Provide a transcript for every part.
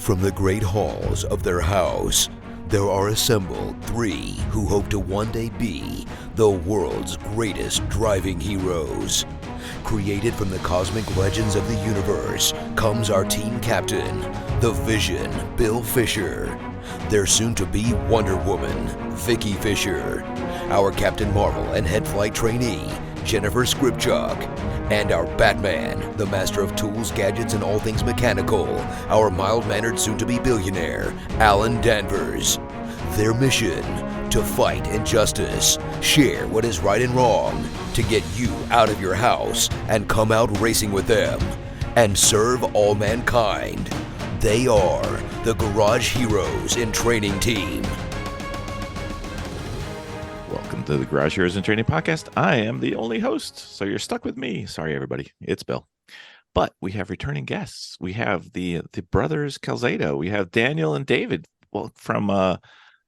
From the great halls of their house, there are assembled three who hope to one day be the world's greatest driving heroes. Created from the cosmic legends of the universe comes our team captain, the Vision, Bill Fisher. Their soon-to-be Wonder Woman, Vicky Fisher. Our Captain Marvel and head flight trainee, Jennifer Skripchuk. And our Batman, the master of tools, gadgets, and all things mechanical, our mild-mannered soon-to-be billionaire, Alan Danvers. Their mission, to fight injustice, share what is right and wrong, to get you out of your house and come out racing with them, and serve all mankind. They are the Garage Heroes in Training Team. Welcome to the Garage Heroes in Training Podcast. I am the only host, so you're stuck with me. Sorry, everybody. It's Bill. But we have returning guests. We have the brothers Calzado. We have Daniel and David from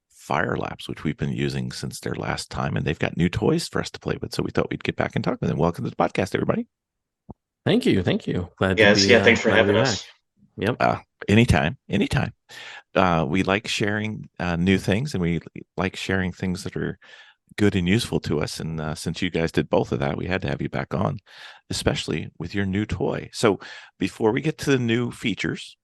Fire Labs, which we've been using since their last time, and they've got new toys for us to play with. So we thought we'd get back and talk with them. Welcome to the podcast, everybody. Thank you. Glad yes, to be, thanks for having us. Yep. Anytime. We like sharing new things, and we like sharing things that are good and useful to us. And since you guys did both of that, we had to have you back on, especially with your new toy. So before we get to the new features,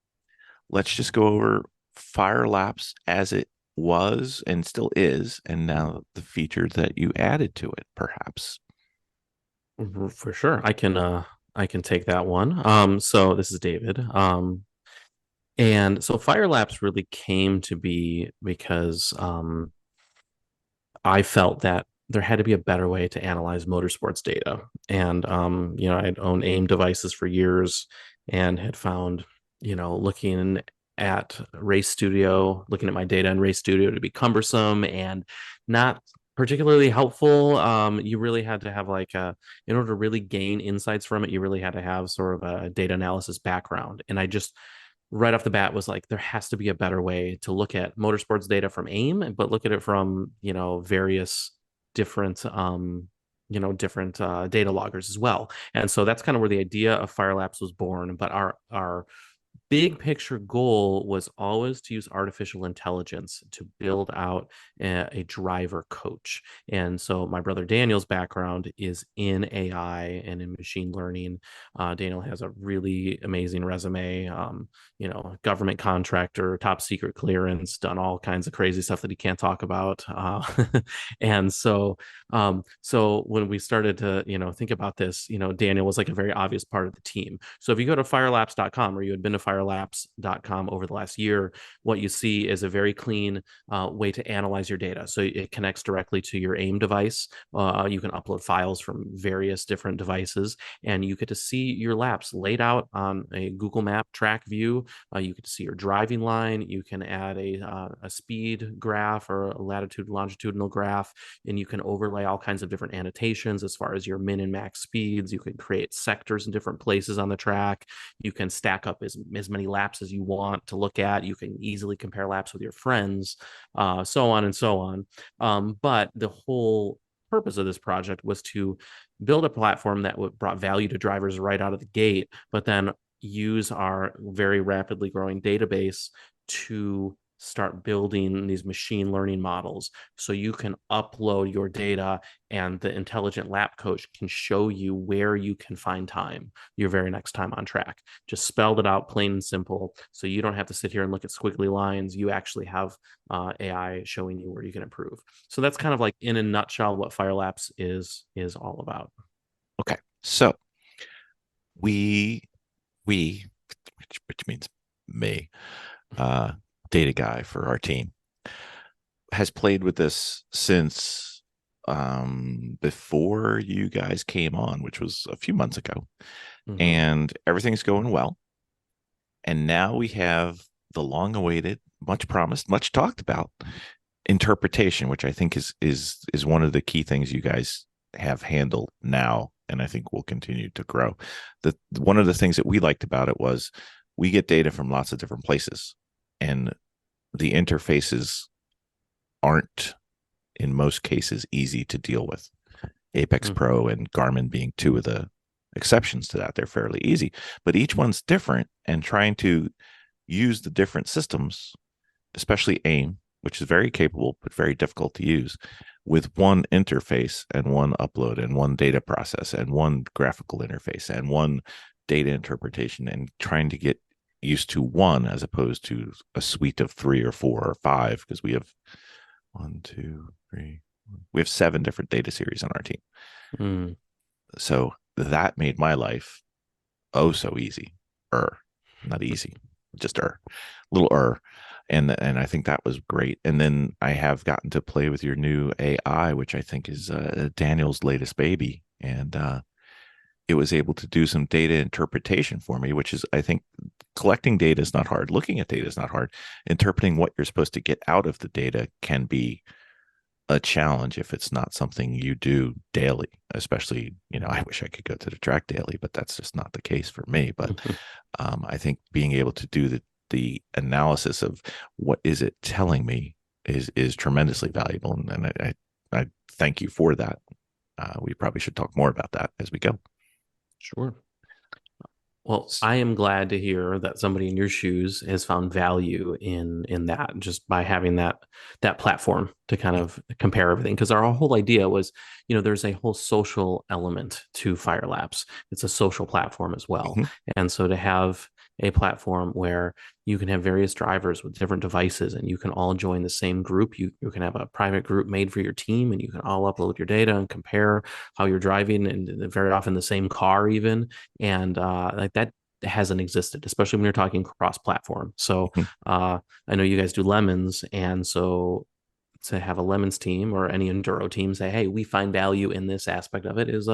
let's just go over Fire Labs as it was and still is, and now the feature that you added to it, perhaps. For sure. I can take that one. So this is David. And so Fire Labs really came to be because I felt that there had to be a better way to analyze motorsports data. And I'd owned AIM devices for years and had found, looking at Race Studio, looking at my data in Race Studio to be cumbersome and not particularly helpful. You really had to have in order to really gain insights from it, you really had to have sort of a data analysis background. And I just right off the bat was like, there has to be a better way to look at motorsports data from AIM, but look at it from, various different data loggers as well. And so that's kind of where the idea of Fire Labs was born. But our big picture goal was always to use artificial intelligence to build out a driver coach. And so my brother Daniel's background is in AI and in machine learning. Daniel has a really amazing resume, government contractor, top secret clearance, done all kinds of crazy stuff that he can't talk about. And so when we started to, think about this, Daniel was like a very obvious part of the team. So if you go to firelabs.com, or you had been to firelabs.com over the last year, what you see is a very clean way to analyze your data. So it connects directly to your AIM device. You can upload files from various different devices, and you get to see your laps laid out on a Google Map track view. You get to see your driving line. You can add a speed graph or a latitude longitudinal graph, and you can overlay all kinds of different annotations as far as your min and max speeds. You can create sectors in different places on the track. You can stack up as many laps as you want to look at. You can easily compare laps with your friends, so on and so on. But the whole purpose of this project was to build a platform that brought value to drivers right out of the gate, but then use our very rapidly growing database to start building these machine learning models, so you can upload your data and the intelligent lap coach can show you where you can find time, your very next time on track. Just spelled it out plain and simple, so you don't have to sit here and look at squiggly lines. You actually have AI showing you where you can improve. So that's kind of like in a nutshell what Fire Labs is all about. Okay, so we which means me, data guy for our team, has played with this since before you guys came on, which was a few months ago. Mm-hmm. And everything's going well. And now we have the long-awaited, much promised, much talked about interpretation, which I think is one of the key things you guys have handled now, and I think will continue to grow. One of the things that we liked about it was we get data from lots of different places, and the interfaces aren't, in most cases, easy to deal with. Apex Pro and Garmin being two of the exceptions to that. They're fairly easy, but each one's different, and trying to use the different systems, especially AIM, which is very capable but very difficult to use, with one interface and one upload and one data process and one graphical interface and one data interpretation, and trying to get used to one as opposed to a suite of 3 or 4 or 5, because we have 1, 2, 3, we have 7 different data series on our team. Mm. So that made my life so easy. Not easy, just little. And I think that was great. And then I have gotten to play with your new AI, which I think is Daniel's latest baby, and it was able to do some data interpretation for me, which is, I think, collecting data is not hard, looking at data is not hard, interpreting what you're supposed to get out of the data can be a challenge if it's not something you do daily. Especially, I wish I could go to the track daily, but that's just not the case for me. But I think being able to do the analysis of what is it telling me is tremendously valuable, and I thank you for that. We probably should talk more about that as we go. Sure. Well, I am glad to hear that somebody in your shoes has found value in that, just by having that platform to kind of compare everything. Because our whole idea was, there's a whole social element to Fire Labs. It's a social platform as well. Mm-hmm. And so to have a platform where you can have various drivers with different devices and you can all join the same group. You can have a private group made for your team, and you can all upload your data and compare how you're driving, and very often the same car even. And like that hasn't existed, especially when you're talking cross-platform. So I know you guys do lemons, and so to have a lemons team or any enduro team say, hey, we find value in this aspect of it, is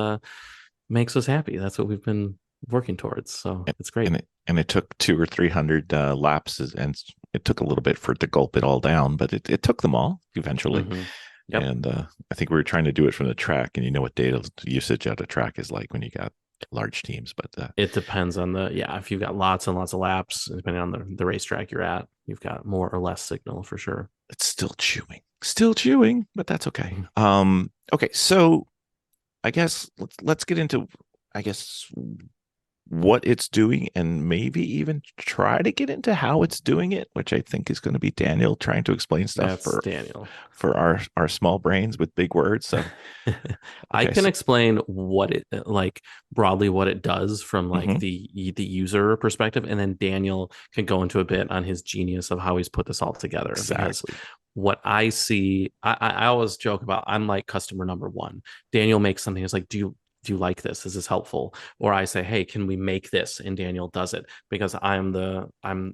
makes us happy. That's what we've been working towards. So it's great. And it took 200 or 300 laps, and it took a little bit for it to gulp it all down, but it took them all eventually. Mm-hmm. Yep. And I think we were trying to do it from the track, and what data usage at a track is like when you got large teams. But it depends on if you've got lots and lots of laps, depending on the racetrack you're at, you've got more or less signal for sure. It's still chewing, but that's okay. Okay, so I guess let's get into, what it's doing, and maybe even try to get into how it's doing it, which I think is going to be Daniel trying to explain stuff Daniel for our small brains with big words. So I can explain what it, like, broadly what it does from like the user perspective, and then Daniel can go into a bit on his genius of how he's put this all together. Exactly. Because what I see, I always joke about, I'm like customer number one. Daniel makes something, it's like, do you like this? Is this helpful? Or I say, hey, can we make this? And Daniel does it, because I'm the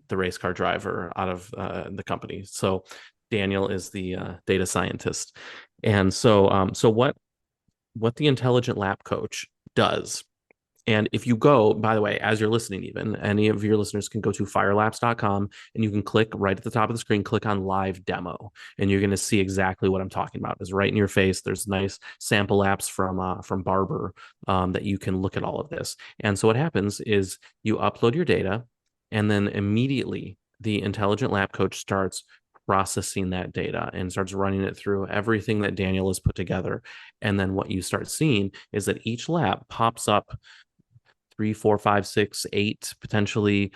race car driver out of the company. So Daniel is the data scientist. And so what the intelligent lap coach does, and if you go, by the way, as you're listening, even any of your listeners can go to firelapse.com, and you can click right at the top of the screen, click on live demo, and you're going to see exactly what I'm talking about. It's right in your face. There's nice sample laps from Barber that you can look at all of this. And so what happens is you upload your data, and then immediately the intelligent lap coach starts processing that data and starts running it through everything that Daniel has put together. And then what you start seeing is that each lap pops up 3, 4, 5, 6, 8 potentially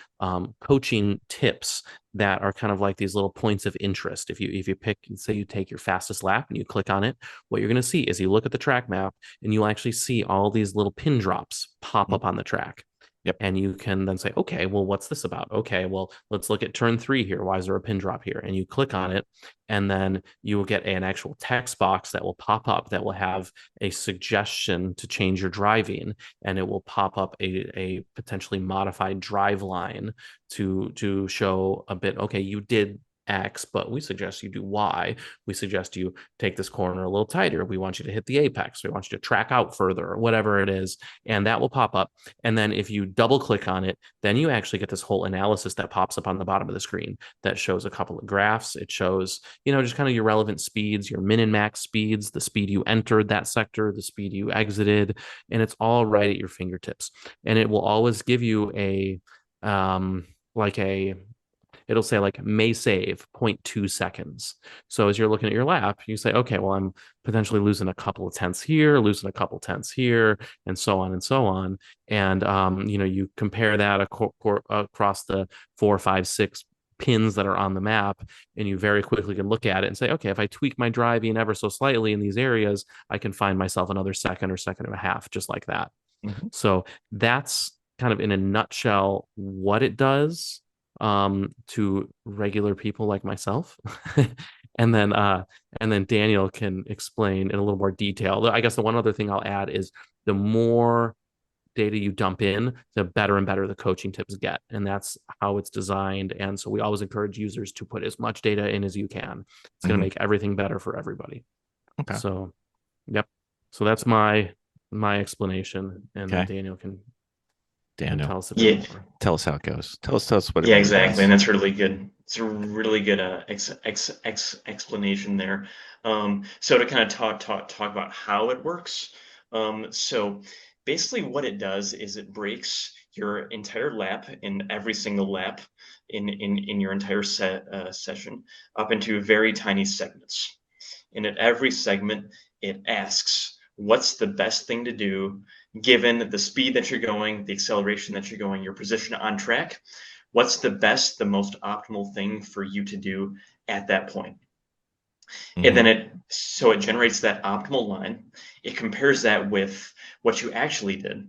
coaching tips that are kind of like these little points of interest. If you pick, say you take your fastest lap and you click on it, what you're going to see is you look at the track map and you'll actually see all these little pin drops pop up on the track. Yep. And you can then say, okay, well, what's this about? Okay, well, let's look at turn 3 here. Why is there a pin drop here? And you click on it, and then you will get an actual text box that will pop up that will have a suggestion to change your driving, and it will pop up a potentially modified drive line to show a bit, okay, you did X, but we suggest you do Y. We suggest you take this corner a little tighter. We want you to hit the apex. We want you to track out further, or whatever it is. And that will pop up. And then if you double click on it, then you actually get this whole analysis that pops up on the bottom of the screen that shows a couple of graphs. It shows, just kind of your relevant speeds, your min and max speeds, the speed you entered that sector, the speed you exited, and it's all right at your fingertips. And it will always give you it'll say like may save 0.2 seconds. So as you're looking at your lap, you say, okay, well, I'm potentially losing a couple of tenths here, losing a couple tenths here, and so on and so on. And you compare that across the 4, 5, 6 pins that are on the map, and you very quickly can look at it and say, okay, if I tweak my driving ever so slightly in these areas, I can find myself another second or second and a half, just like that. Mhm. So that's kind of in a nutshell what it does to regular people like myself. and then Daniel can explain in a little more detail. I guess the one other thing I'll add is the more data you dump in, the better and better the coaching tips get. And that's how it's designed. And so we always encourage users to put as much data in as you can. It's going to make everything better for everybody. Okay. So, yep. So that's my explanation. And then Okay. Daniel can Daniel, tell us a bit more. tell us how it goes. Tell us what it Yeah, really exactly, does. and that's really good. It's a really good explanation there. So to kind of talk about how it works. So basically, what it does is it breaks your entire lap in every single lap in your entire session up into very tiny segments. And at every segment, it asks, what's the best thing to do given the speed that you're going, the acceleration that you're going, your position on track? What's the best, the most optimal thing for you to do at that point? And then it generates that optimal line. It compares that with what you actually did,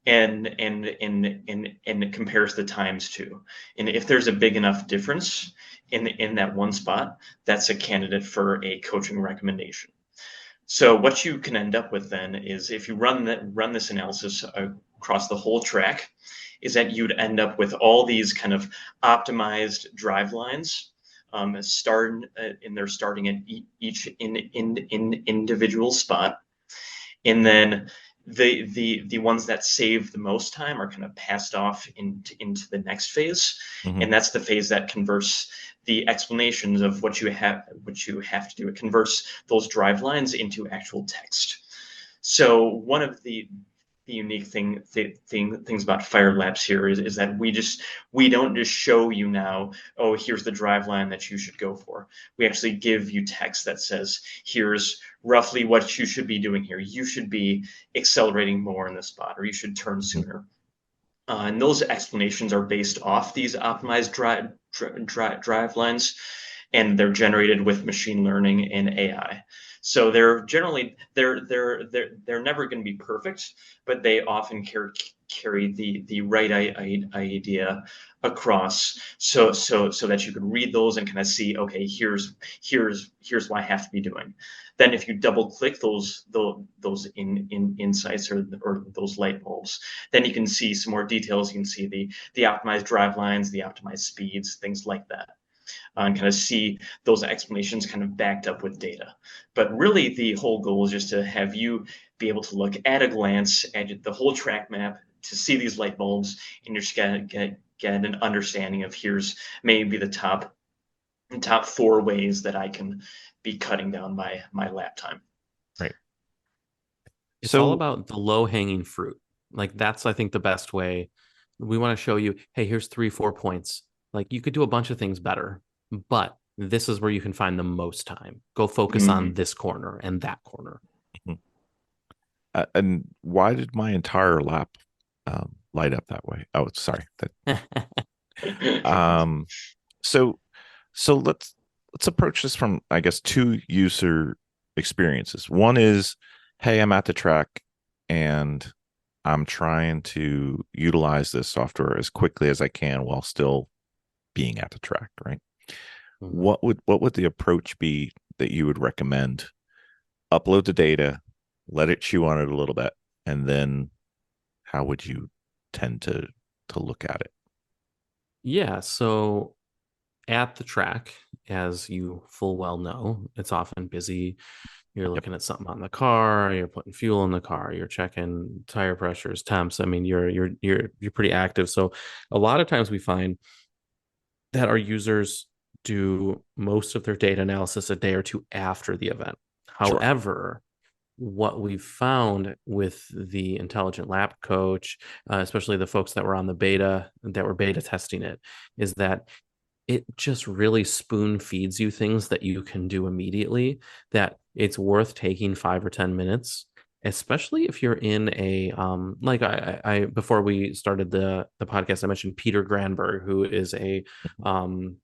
and it compares the times too. And if there's a big enough difference in that one spot, that's a candidate for a coaching recommendation. So what you can end up with then is, if you run this analysis across the whole track, is that you'd end up with all these kind of optimized drive lines, and they're starting at each individual spot, and then the ones that save the most time are kind of passed off into the next phase, and that's the phase that converts the explanations of what you have to do. It converts those drive lines into actual text. So one of the unique things about Fire Labs here is that we don't just show you now, oh, here's the drive line that you should go for. We actually give you text that says, here's roughly what you should be doing here. You should be accelerating more in this spot, or you should turn sooner. And those explanations are based off these optimized drive lines, and they're generated with machine learning and AI. So they're generally they're never going to be perfect, but they often carry the right idea across, so that you can read those and kind of see, okay, here's what I have to be doing. Then if you double click those insights or those light bulbs, then you can see some more details. You can see the optimized drive lines, the optimized speeds, things like that, and kind of see those explanations kind of backed up with data. But really, the whole goal is just to have you be able to look at a glance at the whole track map, to see these light bulbs, and you're just gonna get an understanding of, here's maybe the top 4 ways that I can be cutting down my lap time. Right. It's So all about the low hanging fruit. Like, that's, I think, the best way. We want to show you, hey, here's 3, 4 points. Like, you could do a bunch of things better, but this is where you can find the most time. Go focus on this corner and that corner. and why did my entire lap light up that way? Oh, sorry. So let's approach this from, I guess, 2 user experiences. One is, hey, I'm at the track and I'm trying to utilize this software as quickly as I can while still being at the track, right? What would the approach be that you would recommend? Upload the data, let it chew on it a little bit, and then how would you tend to look at it? Yeah, so at the track, as you full well know, it's often busy. You're looking at something on the car, you're putting fuel in the car, you're checking tire pressures, temps. I mean, you're pretty active. So a lot of times we find that our users do most of their data analysis a day or 2 after the event. Sure. However, what we've found with the intelligent lap coach, especially the folks that were on the beta, that were beta testing it, is that it just really spoon feeds you things that you can do immediately, that it's worth taking 5 or 10 minutes, especially if you're in a like I before we started the podcast, I mentioned Peter Granberg, who is a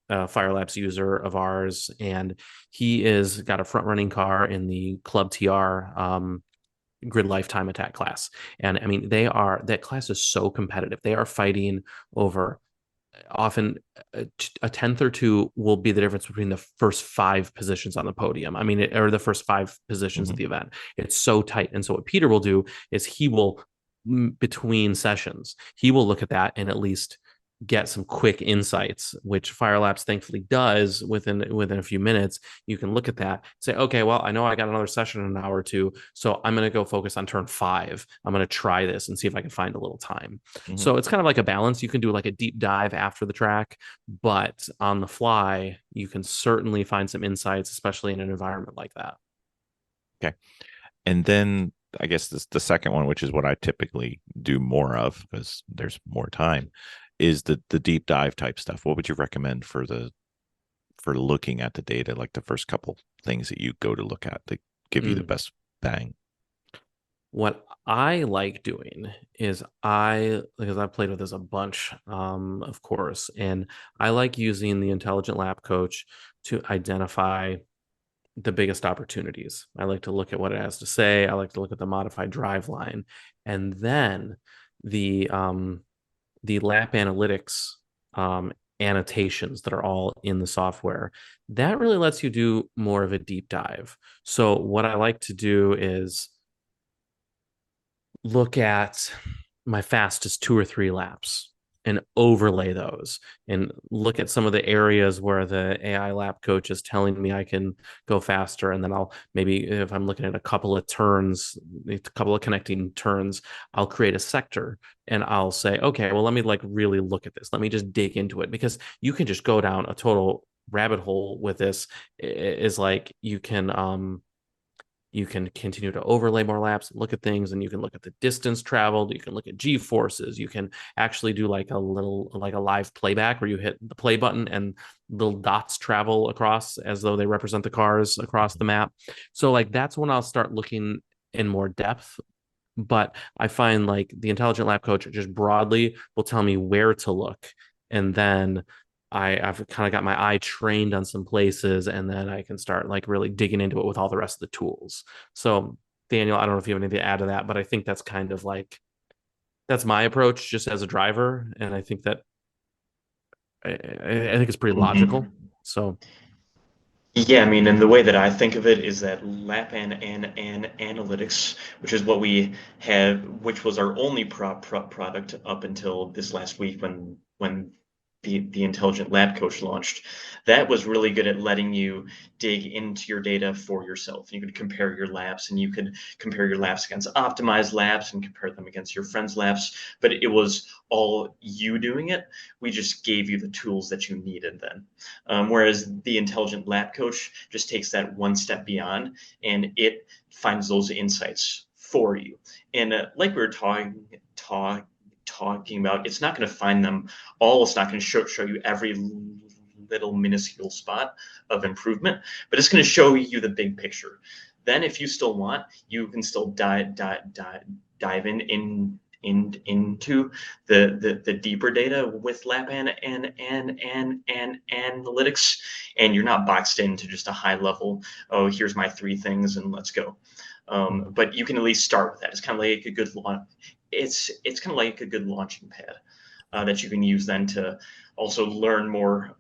Fire Labs user of ours, and he is got a front running car in the Club TR grid lifetime attack class. And I mean, that class is so competitive. They are fighting over often a tenth or two will be the difference between the first five positions on the podium. I mean, or the first five positions Mm-hmm. of the event. It's so tight. And so what Peter will do is he will, between sessions, he will look at that and at least get some quick insights, which Fire Labs thankfully does within a few minutes. You can look at that, say, okay, well, I know I got another session in an hour or two, so I'm going to go focus on turn 5. I'm going to try this and see if I can find a little time. Mm-hmm. So it's kind of like a balance. You can do like a deep dive after the track, but on the fly, you can certainly find some insights, especially in an environment like that. Okay. And then I guess the second one, which is what I typically do more of because there's more time, is the deep dive type stuff. What would you recommend for looking at the data, like the first couple things that you go to look at to give you the best bang? What I like doing is because I've played with this a bunch, of course, and I like using the intelligent lap coach to identify the biggest opportunities. I like to look at what it has to say. I like to look at the modified drive line, and then the lap analytics annotations that are all in the software. That really lets you do more of a deep dive. So what I like to do is look at my fastest 2 or 3 laps and overlay those and look at some of the areas where the AI lap coach is telling me I can go faster. And then I'll maybe, if I'm looking at a couple of turns, a couple of connecting turns, I'll create a sector and I'll say, okay, well, let me like really look at this. Let me just dig into it, because you can just go down a total rabbit hole with this. Is like you can continue to overlay more laps, look at things, and you can look at the distance traveled. You can look at G forces. You can actually do like a live playback where you hit the play button and little dots travel across as though they represent the cars across the map. So like that's when I'll start looking in more depth. But I find like the intelligent lab coach just broadly will tell me where to look. And then I've kind of got my eye trained on some places, and then I can start like really digging into it with all the rest of the tools. So, Daniel, I don't know if you have anything to add to that, but I think that's kind of like that's my approach just as a driver, and I think that I think it's pretty logical. So, Yeah, I mean, and the way that I think of it is that lap and analytics, which is what we have, which was our only product up until this last week when the intelligent lab coach launched. That was really good at letting you dig into your data for yourself. You could compare your laps, and you could compare your laps against optimized laps and compare them against your friends' laps, but it was all you doing it. We just gave you the tools that you needed then. Whereas the intelligent lab coach just takes that one step beyond, and it finds those insights for you. And like we were talking about, it's not going to find them all. It's not going to show you every little minuscule spot of improvement, but it's going to show you the big picture. Then, if you still want, you can still dive into the deeper data with lab and analytics, and you're not boxed into just a high level, oh, here's my 3 things and let's go. But you can at least start with that. It's kind of like a good launch. It's kind of like a good launching pad that you can use then to also learn more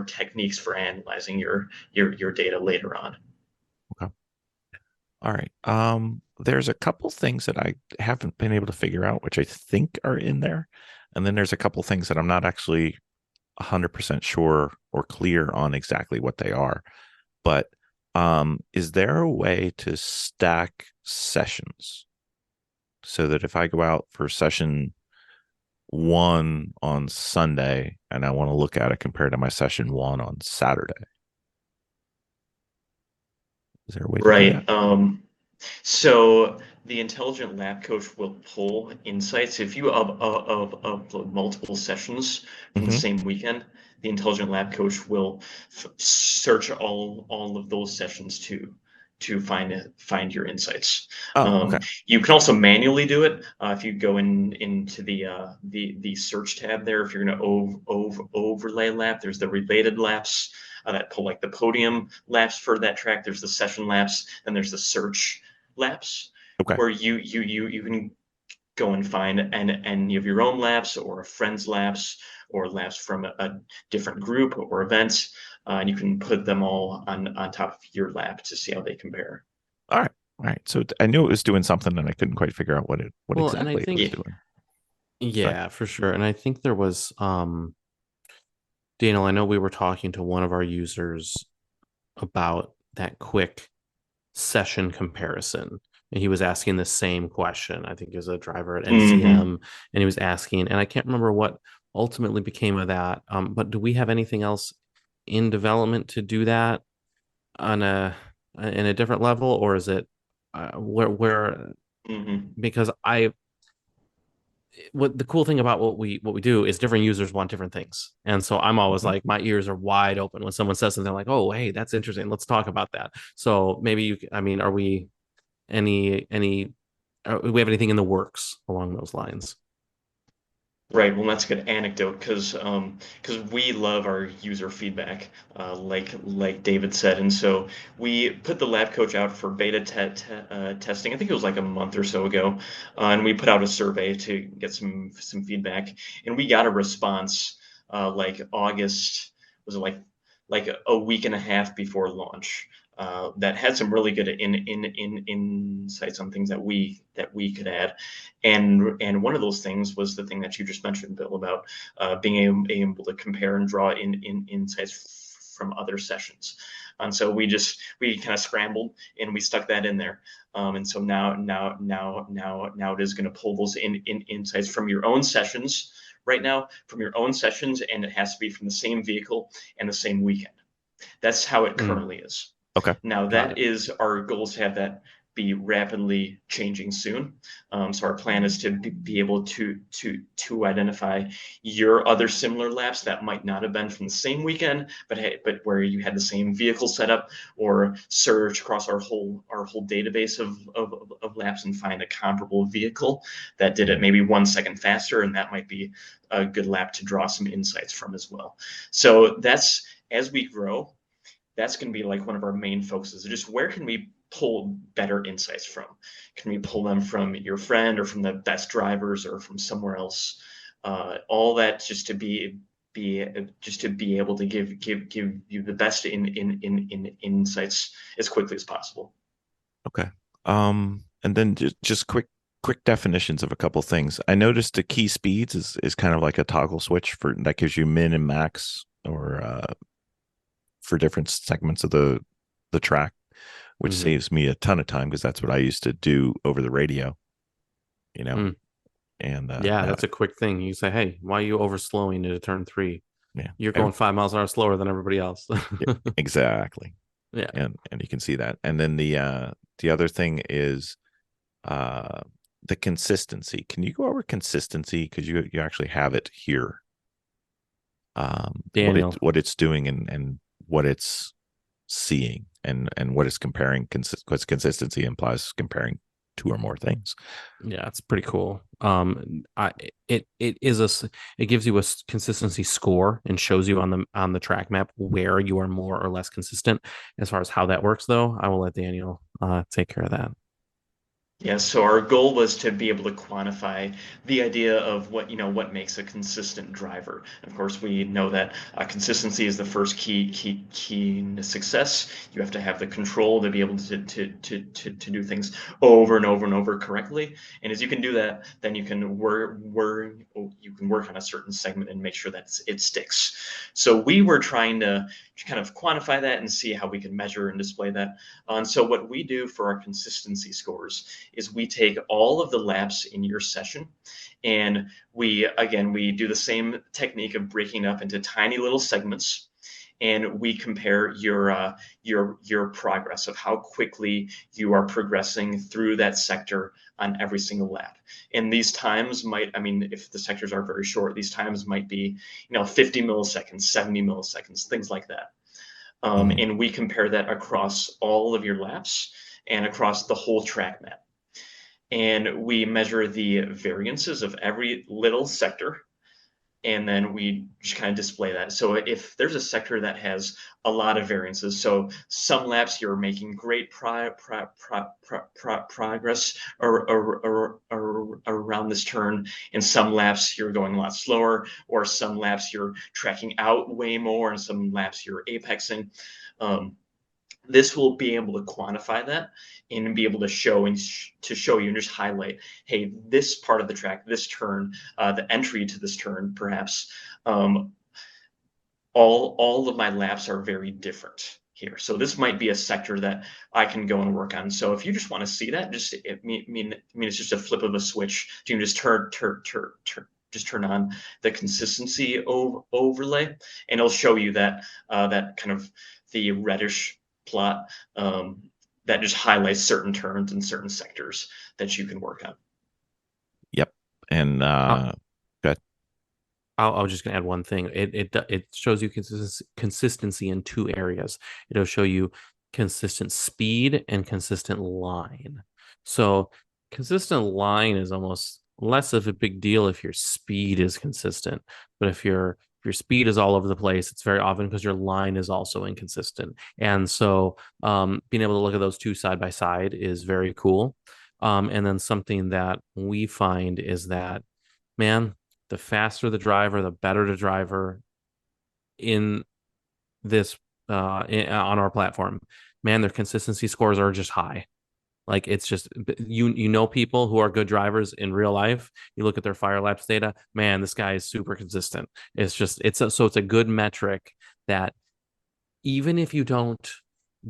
techniques for analyzing your data later on. Okay. All right. There's a couple things that I haven't been able to figure out, which I think are in there. And then there's a couple things that I'm not actually 100% sure or clear on exactly what they are. But is there a way to stack sessions so that if I go out for session 1 on Sunday and I want to look at it compared to my session 1 on Saturday? Is there a way to do that? So the intelligent lab coach will pull insights if you upload multiple sessions from the same weekend. the intelligent lab coach will search all of those sessions to find your insights. Oh, okay. You can also manually do it if you go into the search tab there. If you're going to overlay lap, there's the related laps that pull like the podium laps for that track. There's the session laps, then there's the search laps, Okay. where you can go and find any of your own laps or a friend's laps or laps from a different group or event, and you can put them all on top of your lap to see how they compare. All right. All right. So I knew it was doing something and I couldn't quite figure out what Well, and I exactly it was think, doing. yeah, for sure. And I think there was, Daniel, I know we were talking to one of our users about that quick session comparison. And he was asking the same question. I think he was a driver at NCM, and he was asking, and I can't remember what ultimately became of that. But do we have anything else in development to do that on in a different level, or is it where because what the cool thing about what we do is different users want different things, and so I'm always like, my ears are wide open when someone says something like, oh, hey, that's interesting, let's talk about that. So maybe I mean, are we any do we have anything in the works along those lines? Right. Well, that's a good anecdote because we love our user feedback, like David said, and so we put the lab coach out for beta testing. I think it was like a month or so ago, and we put out a survey to get some feedback, and we got a response like August, was it like a week and a half before launch, that had some really good insights on things that we could add, and one of those things was the thing that you just mentioned, Bill, about being able to compare and draw in insights from other sessions. And so we kind of scrambled and we stuck that in there. And so now it is going to pull those insights from your own sessions right now, from your own sessions, and it has to be from the same vehicle and the same weekend. That's how it currently is. Okay. Now that is our goal, is to have that be rapidly changing soon. So our plan is to be able to identify your other similar laps that might not have been from the same weekend, but where you had the same vehicle setup, or search across our whole database of laps and find a comparable vehicle that did it maybe 1 second faster, and that might be a good lap to draw some insights from as well. So that's, as we grow, that's going to be like one of our main focuses. Just where can we pull better insights from? Can we pull them from your friend or from the best drivers or from somewhere else? All that just to be able to give you the best in insights as quickly as possible. Okay. And then just quick definitions of a couple things. I noticed the key speeds is kind of like a toggle switch for that gives you min and max, or for different segments of the track, which saves me a ton of time because that's what I used to do over the radio, and yeah, that's a quick thing. You say, hey, why are you overslowing into turn 3? Yeah, you're going 5 miles an hour slower than everybody else. Yeah, exactly. Yeah. And you can see that. And then the other thing is the consistency. Can you go over consistency, because you actually have it here, Daniel, what it's doing and what it's seeing, and what it's comparing. Because consistency implies comparing 2 or more things. Yeah, it's pretty cool. It gives you a consistency score and shows you on the track map where you are more or less consistent. As far as how that works, though, I will let Daniel take care of that. Yeah, so our goal was to be able to quantify the idea of what makes a consistent driver. Of course, we know that consistency is the first key to success. You have to have the control to be able to do things over and over and over correctly. And as you can do that, then you can work on a certain segment and make sure that it sticks. So we were trying to kind of quantify that and see how we can measure and display that. And so what we do for our consistency scores is we take all of the laps in your session, and we do the same technique of breaking up into tiny little segments, and we compare your progress of how quickly you are progressing through that sector on every single lap. And these times might, I mean, if the sectors are very short, these times might be, 50 milliseconds, 70 milliseconds, things like that. And we compare that across all of your laps and across the whole track map. And we measure the variances of every little sector, and then we just kind of display that. So if there's a sector that has a lot of variances, so some laps you're making great progress around this turn, and some laps you're going a lot slower, or some laps you're tracking out way more, and some laps you're apexing. This will be able to quantify that and be able to show you and just highlight, hey, this part of the track, this turn, the entry to this turn, perhaps, all of my laps are very different here. So this might be a sector that I can go and work on. So if you just want to see that, it's just a flip of a switch. You can just turn on the consistency overlay, and it'll show you that that kind of the reddish plot that just highlights certain turns and certain sectors that you can work on. Yep. And good. I was just going to add one thing. It shows you consistency in two areas. It'll show you consistent speed and consistent line. So consistent line is almost less of a big deal if your speed is consistent, but if your speed is all over the place, it's very often because your line is also inconsistent. And so being able to look at those two side by side is very cool. And then something that we find is that, man, the faster the driver, the better the driver in this on our platform. Man, their consistency scores are just high. Like, it's just, you know, people who are good drivers in real life, you look at their fire laps data, man, this guy is super consistent. It's a good metric that even if you don't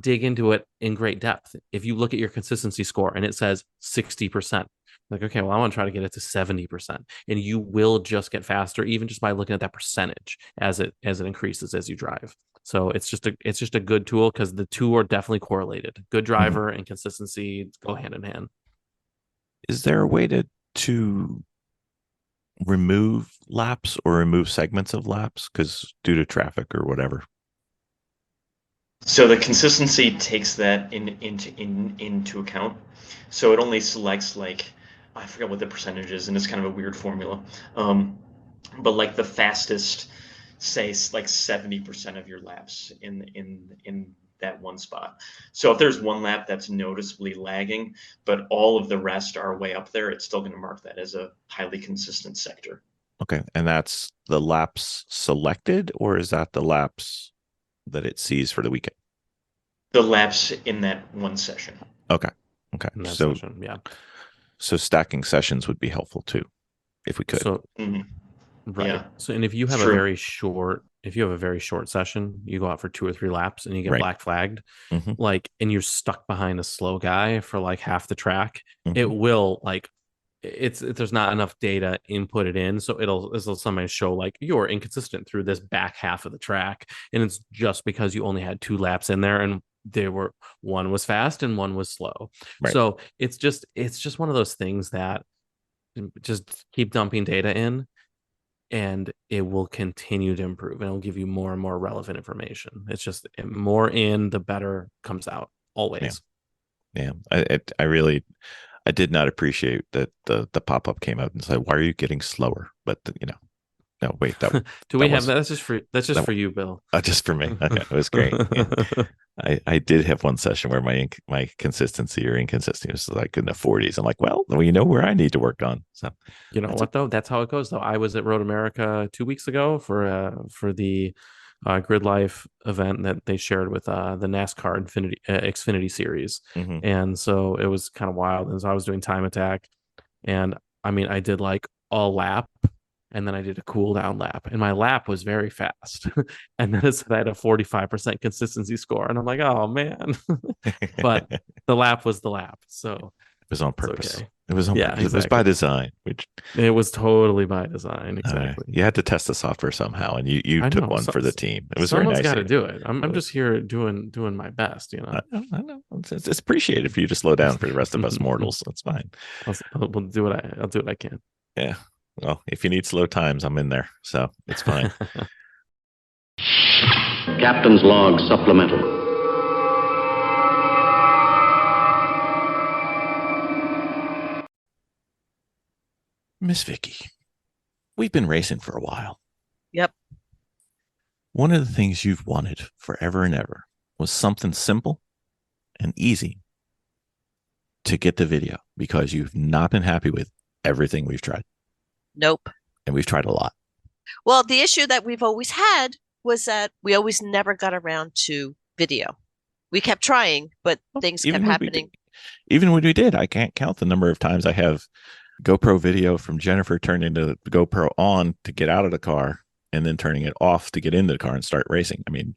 dig into it in great depth, if you look at your consistency score and it says 60%, like, okay, well, I want to try to get it to 70%, and you will just get faster, even just by looking at that percentage as it increases as you drive. So it's just a good tool, because the two are definitely correlated. Good driver and consistency go hand in hand. Is there a way to remove laps or remove segments of laps because due to traffic or whatever? So the consistency takes that into account. So it only selects, like, I forget what the percentage is, and it's kind of a weird formula. But like the fastest, say, like 70% of your laps in that one spot. So if there's one lap that's noticeably lagging, but all of the rest are way up there, it's still going to mark that as a highly consistent sector. Okay, and that's the laps selected, or is that the laps that it sees for the weekend? The laps in that one session. Okay. So session, yeah. So stacking sessions would be helpful too, if we could. So right. Yeah. So, and if you have a very short session, you go out for 2 or 3 laps and you get black flagged, like, and you're stuck behind a slow guy for like half the track, it will, like, there's not enough data inputted in, so it'll sometimes show like you're inconsistent through this back half of the track, and it's just because you only had 2 laps in there, and one was fast and one was slow. Right. So it's just one of those things that just keep dumping data in, and it will continue to improve, and it'll give you more and more relevant information. It's just more in, the better comes out always. Yeah. I did not appreciate that the pop-up came up and said, "Why are you getting slower?" But no, wait, that do we have that? That's just for you, Bill. Just for me. Okay, it was great. Yeah. I did have one session where my consistency or inconsistency was like in the 40s. I'm like, well, you know where I need to work on. So you know what, though, that's how it goes. Though I was at Road America 2 weeks ago for the Grid Life event that they shared with the NASCAR Xfinity series, and so it was kind of wild. And so I was doing time attack, and I mean, I did like a lap, and then I did a cool down lap, and my lap was very fast, and then it said I had a 45% consistency score, and I'm like, oh man. But the lap was the lap. So was on It's purpose. okay. It was on Yeah, purpose. It was by exactly. design. Which It was totally by design. Exactly. you had to test the software somehow, and you I took know. one for the team. It was very Someone's nice got of to you. do it. I'm just here doing my best, you know. I know. It's appreciated for you to slow down for the rest of us mortals. That's fine. I'll do what I can. Yeah. Well, if you need slow times, I'm in there, so it's fine. Captain's log supplemental. Miss Vicky, we've been racing for a while. Yep. One of the things you've wanted forever and ever was something simple and easy to get the video, because you've not been happy with everything we've tried. Nope. And we've tried a lot. Well, the issue that we've always had was that we always never got around to video. We kept trying, but things kept happening. Even when we did, I can't count the number of times I have GoPro video from Jennifer turning the GoPro on to get out of the car and then turning it off to get into the car and start racing. I mean,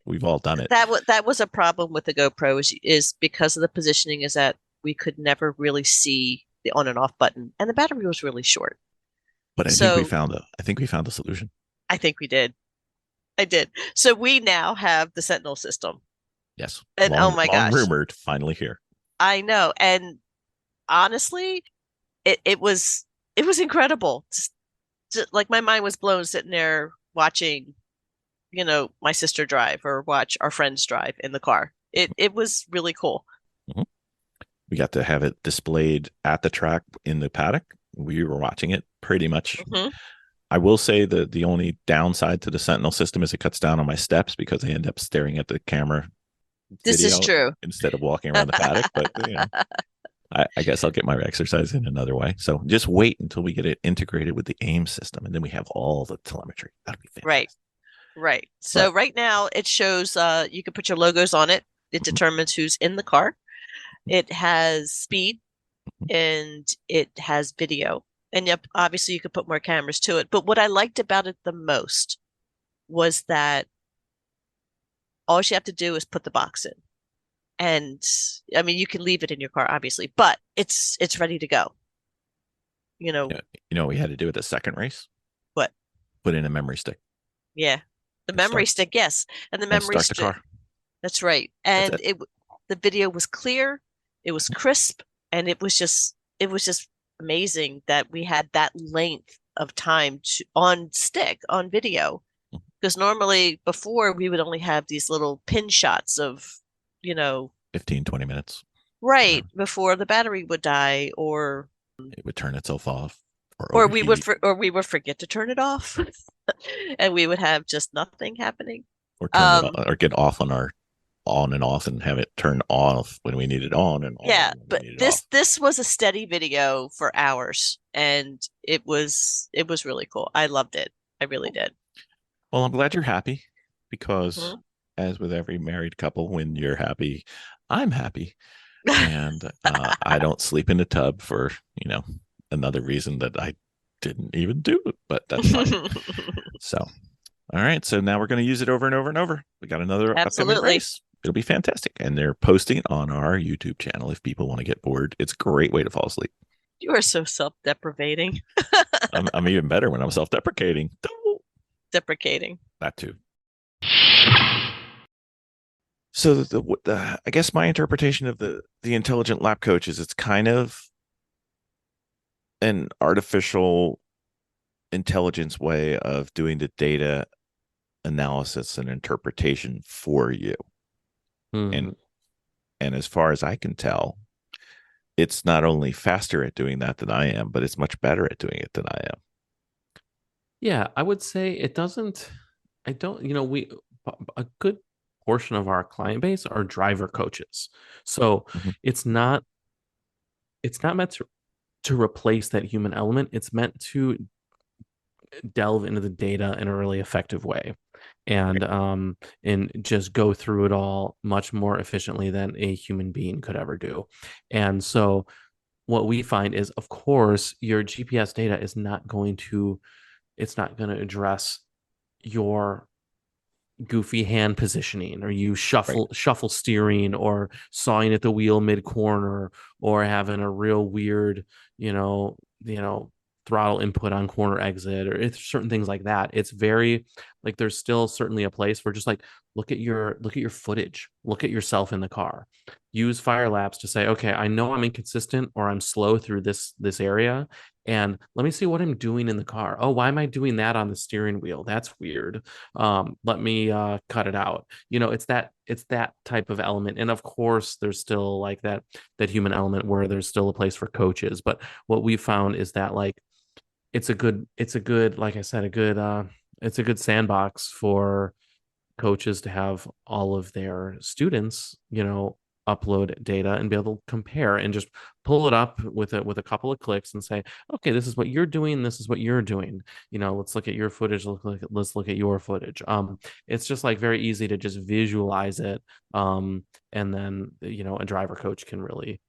we've all done it. That was a problem with the GoPro is because of the positioning, is that we could never really see the on and off button, and the battery was really short. But I think we found a solution. I think we did. I did. So we now have the Sentinel system. Yes. And oh my gosh, rumored, finally here. I know. And honestly, it was incredible. Just, like, my mind was blown sitting there watching, my sister drive or watch our friends drive in the car. It was really cool. Mm-hmm. We got to have it displayed at the track in the paddock. We were watching it pretty much. Mm-hmm. I will say that the only downside to the Sentinel system is it cuts down on my steps, because I end up staring at the camera. This is true. Instead of walking around the paddock, but I guess I'll get my exercise in another way. So just wait until we get it integrated with the AIM system, and then we have all the telemetry. That'll be fantastic. Right. So right now it shows you can put your logos on it. It determines who's in the car. It has speed, and it has video. And yep, obviously you could put more cameras to it. But what I liked about it the most was that all you have to do is put the box in. And I mean, you can leave it in your car, obviously, but it's ready to go. You know what we had to do at the second race? What? Put in a memory stick. Yeah. The memory stick, yes. And the memory stick. Start the car. That's right. And the video was clear, it was crisp, and it was just amazing that we had that length of time on video. Because normally before we would only have these little pin shots of 15, 20 minutes. Right. Before the battery would die, or it would turn itself off. Or we would forget to turn it off. And we would have just nothing happening. Or or get off on our on and off and have it turn off when we need it on and on. Yeah, but this was a steady video for hours, and it was really cool. I loved it. I really did. Well, I'm glad you're happy, because as with every married couple, when you're happy, I'm happy. And I don't sleep in the tub for, another reason that I didn't even do it, but that's fine. So, all right. So now we're going to use it over and over and over. We got another upcoming race. It'll be fantastic. And they're posting it on our YouTube channel if people want to get bored. It's a great way to fall asleep. You are so self-deprecating. I'm even better when I'm self-deprecating. Deprecating. That too. So I guess my interpretation of the intelligent lap coach is it's kind of an artificial intelligence way of doing the data analysis and interpretation for you. And as far as I can tell, it's not only faster at doing that than I am, but it's much better at doing it than I am. Yeah, I would say a good portion of our client base are driver coaches. So it's not meant to replace that human element. It's meant to delve into the data in a really effective way, and just go through it all much more efficiently than a human being could ever do. And so what we find is, of course, your GPS data is not going to address your goofy hand positioning, or you shuffle steering, or sawing at the wheel mid corner, or having a real weird, throttle input on corner exit, or it's certain things like that. It's very like there's still certainly a place for just like look at your footage, look at yourself in the car, use fire laps to say, okay, I know I'm inconsistent or I'm slow through this area, and let me see what I'm doing in the car. Oh, why am I doing that on the steering wheel? That's weird. Let me cut it out. It's that type of element. And of course there's still like that human element where there's still a place for coaches. But what we found is that like it's a good, like I said, it's a good sandbox for coaches to have all of their students, upload data and be able to compare and just pull it up with a couple of clicks and say, okay, this is what you're doing, this is what you're doing. Let's look at your footage, let's look at your footage. It's just like very easy to just visualize it. And then a driver coach can really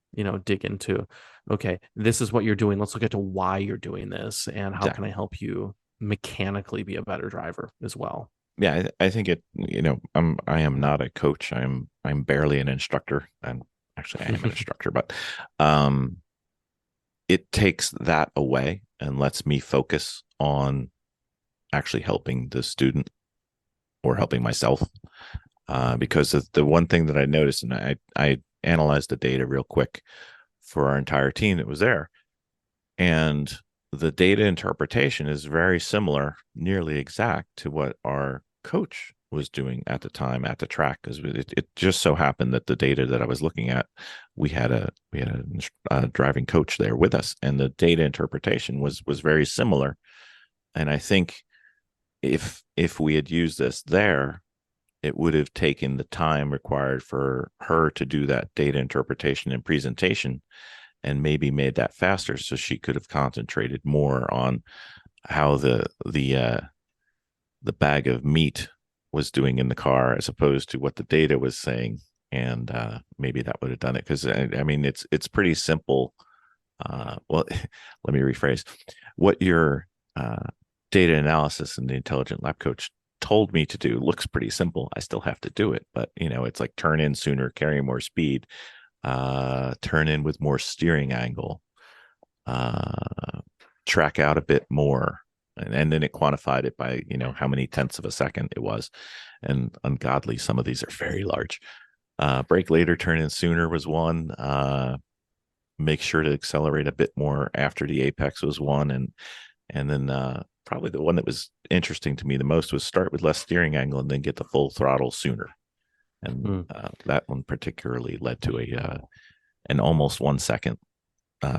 dig into, okay, this is what you're doing, let's look into why you're doing this and how can I help you mechanically be a better driver as well. Yeah, I think it, I am not a coach. I'm barely an instructor. And actually I am an instructor, but it takes that away and lets me focus on actually helping the student or helping myself. Because the one thing that I noticed, and I analyzed the data real quick for our entire team that was there, and the data interpretation is very similar, nearly exact, to what our coach was doing at the time at the track. Because it just so happened that the data that I was looking at, we had a driving coach there with us, and the data interpretation was very similar. And I think if we had used this there, it would have taken the time required for her to do that data interpretation and presentation, and maybe made that faster so she could have concentrated more on how the bag of meat was doing in the car as opposed to what the data was saying. And maybe that would have done it, because I mean it's pretty simple. Well, let me rephrase. What your data analysis and the intelligent lap coach told me to do looks pretty simple. I still have to do it, but it's like turn in sooner, carry more speed, turn in with more steering angle, track out a bit more, and then it quantified it by how many tenths of a second it was. And ungodly, some of these are very large. Brake later, turn in sooner was one. Make sure to accelerate a bit more after the apex was one. And then probably the one that was interesting to me the most was start with less steering angle and then get the full throttle sooner. And that one particularly led to an almost 1 second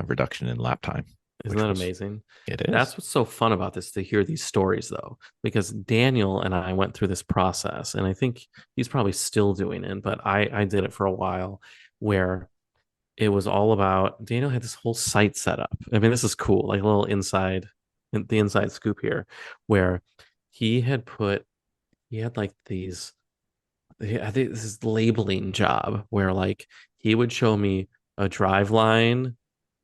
reduction in lap time. Isn't that amazing? It is. That's what's so fun about this, to hear these stories, though, because Daniel and I went through this process, and I think he's probably still doing it, but I did it for a while, where it was all about, Daniel had this whole site set up. I mean, this is cool, like a little the inside scoop here, where he had like these, I think this is labeling job, where like he would show me a drive line.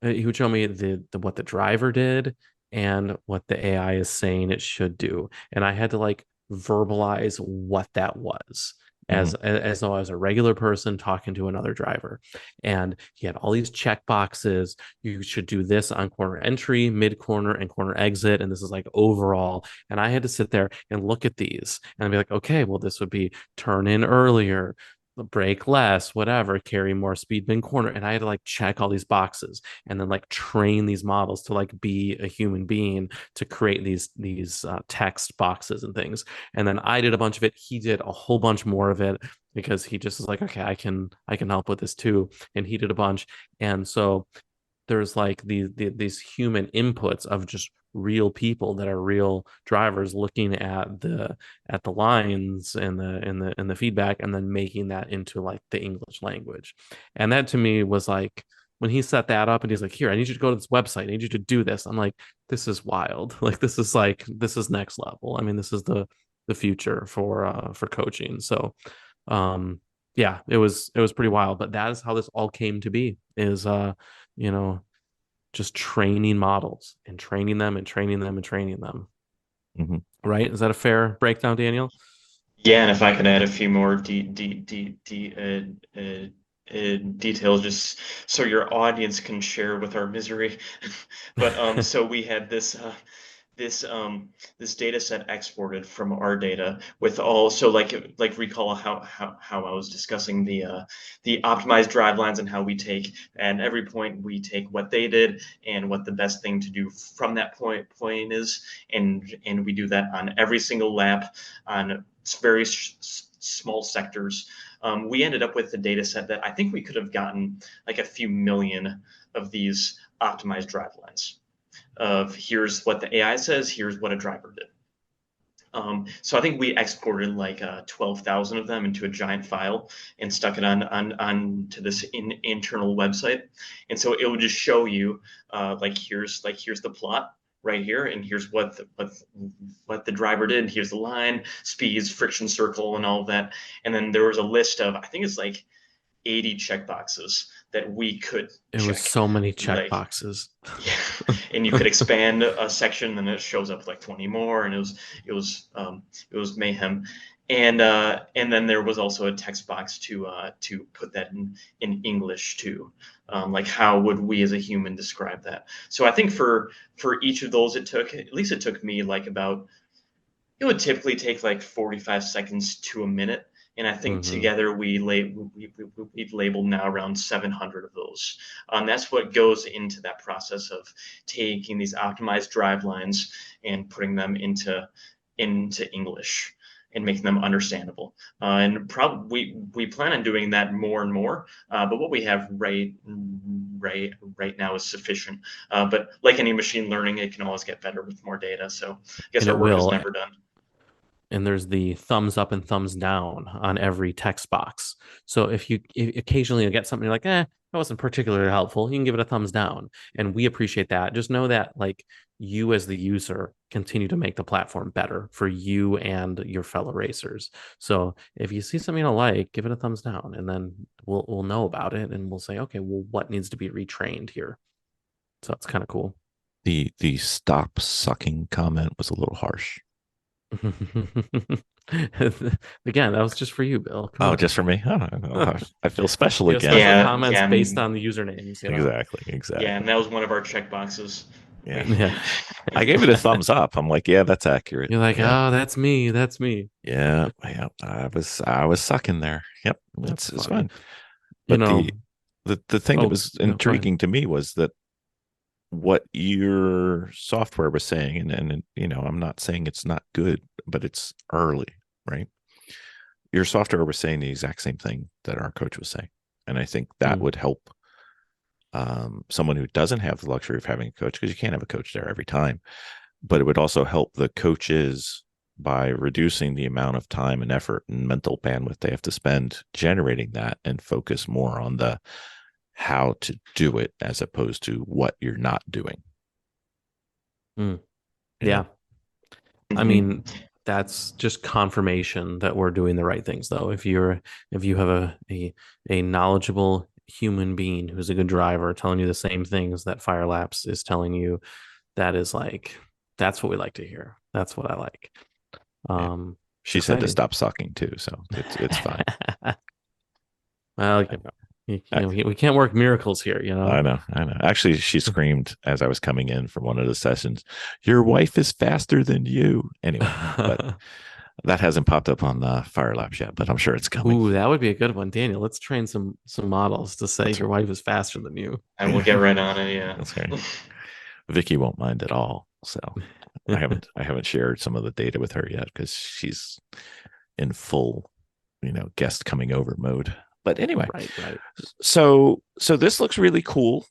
He would show me the what the driver did and what the AI is saying it should do, and I had to like verbalize what that was, as though I was a regular person talking to another driver. And he had all these check boxes. You should do this on corner entry, mid corner, and corner exit, and this is like overall. And I had to sit there and look at these and be like, okay, well, this would be turn in earlier, brake less, whatever, carry more speed in corner. And I had to like check all these boxes and then like train these models to like be a human being to create these text boxes and things. And then I did a bunch of it. He did a whole bunch more of it, because he just was like, okay, I can help with this too. And he did a bunch. And so there's like these human inputs of just real people that are real drivers looking at the lines and the feedback, and then making that into like the English language. And that to me was like, when he set that up and he's like, here, I need you to go to this website, I need you to do this, I'm like, this is wild. Like this is next level. I mean, this is the future for coaching. So yeah, it was pretty wild. But that is how this all came to be, is just training models and training them and training them and training them. Mm-hmm. Right? Is that a fair breakdown, Daniel? Yeah, and if I could add a few more details, just so your audience can share with our misery. But so we had this this data set exported from our data with all, so like recall how I was discussing the optimized drive lines, and how we take, at every point we take what they did and what the best thing to do from that point is, and we do that on every single lap on very small sectors. We ended up with a data set that I think we could have gotten like a few million of these optimized drive lines of, here's what the AI says, here's what a driver did. So I think we exported like 12,000 of them into a giant file and stuck it on to this internal website. And so it would just show you here's the plot right here, and here's what the driver did. Here's the line, speeds, friction circle, and all of that. And then there was a list of, I think it's like 80 checkboxes that we could It was check. so many Like, checkboxes. yeah, and you could expand a section, and it shows up like 20 more, and it was mayhem. And then there was also a text box to put that in English too. Like, how would we as a human describe that? So I think for each of those, it took me like about, it would typically take like 45 seconds to a minute. And I think together we've labeled now around 700 of those. That's what goes into that process of taking these optimized drive lines and putting them into English and making them understandable. And probably we plan on doing that more and more. But what we have right now is sufficient. But like any machine learning, it can always get better with more data. So I guess And our it work is will. never done. And there's the thumbs up and thumbs down on every text box. So if occasionally you get something you're like, that wasn't particularly helpful, you can give it a thumbs down. And we appreciate that. Just know that, like, you as the user continue to make the platform better for you and your fellow racers. So if you see something you don't like, give it a thumbs down, and then we'll know about it, and we'll say, okay, well, what needs to be retrained here? So it's kind of cool. The stop sucking comment was a little harsh. Again, that was just for you, Bill. Come on. Just for me? I feel special You know, again. special Yeah, comments yeah, based on the usernames. You know? Exactly. Yeah, and that was one of our checkboxes. Yeah. Yeah. I gave it a thumbs up. I'm like, yeah, that's accurate. You're like, yeah. oh, that's me. That's me. Yeah. I was sucking there. Yep. It's fine. You But know, the thing that was no, go ahead. intriguing to me was that what your software was saying, and you know, I'm not saying it's not good, but it's early, right? Your software was saying the exact same thing that our coach was saying, and I think that would help someone who doesn't have the luxury of having a coach, because you can't have a coach there every time. But it would also help the coaches by reducing the amount of time and effort and mental bandwidth they have to spend generating that, and focus more on the how to do it as opposed to what you're not doing. Yeah. I mean, that's just confirmation that we're doing the right things, though. If you have a knowledgeable human being who's a good driver telling you the same things that Firelapse is telling you, that's what we like to hear. That's what I like. She said to stop sucking too, so it's fine. Well, we can't work miracles here, you know. I know. Actually, she screamed as I was coming in from one of the sessions, "Your wife is faster than you." Anyway, but that hasn't popped up on the Firelapse yet, but I'm sure it's coming. Ooh, that would be a good one, Daniel. Let's train some models to say your wife is faster than you. I will get right on it. Yeah, that's right. Vicky won't mind at all. So I haven't shared some of the data with her yet, because she's in full, guest coming over mode. But anyway, right. So this looks really cool.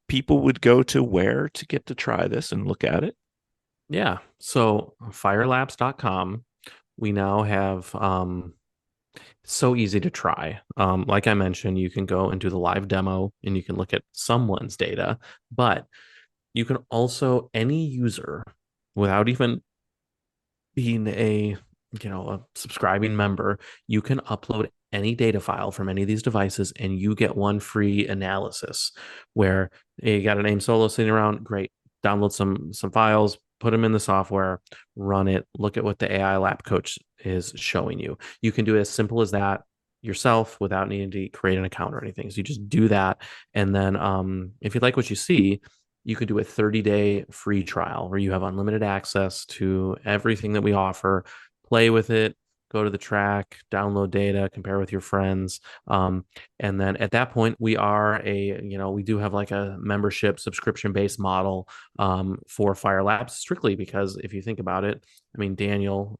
People would go to where to get to try this and look at it? Yeah. So firelapse.com, we now have so easy to try. Like I mentioned, you can go and do the live demo, and you can look at someone's data, but you can also, any user, without even being a subscribing member, you can upload any data file from any of these devices, and you get one free analysis where you got an AIM Solo sitting around. Great. Download some files, put them in the software, run it, look at what the AI lap coach is showing you. You can do it as simple as that yourself without needing to create an account or anything. So you just do that. And then if you like what you see, you could do a 30-day free trial where you have unlimited access to everything that we offer, play with it, go to the track, download data, compare with your friends. And then at that point, we do have like a membership subscription-based model for Fire Labs, strictly because if you think about it, I mean, Daniel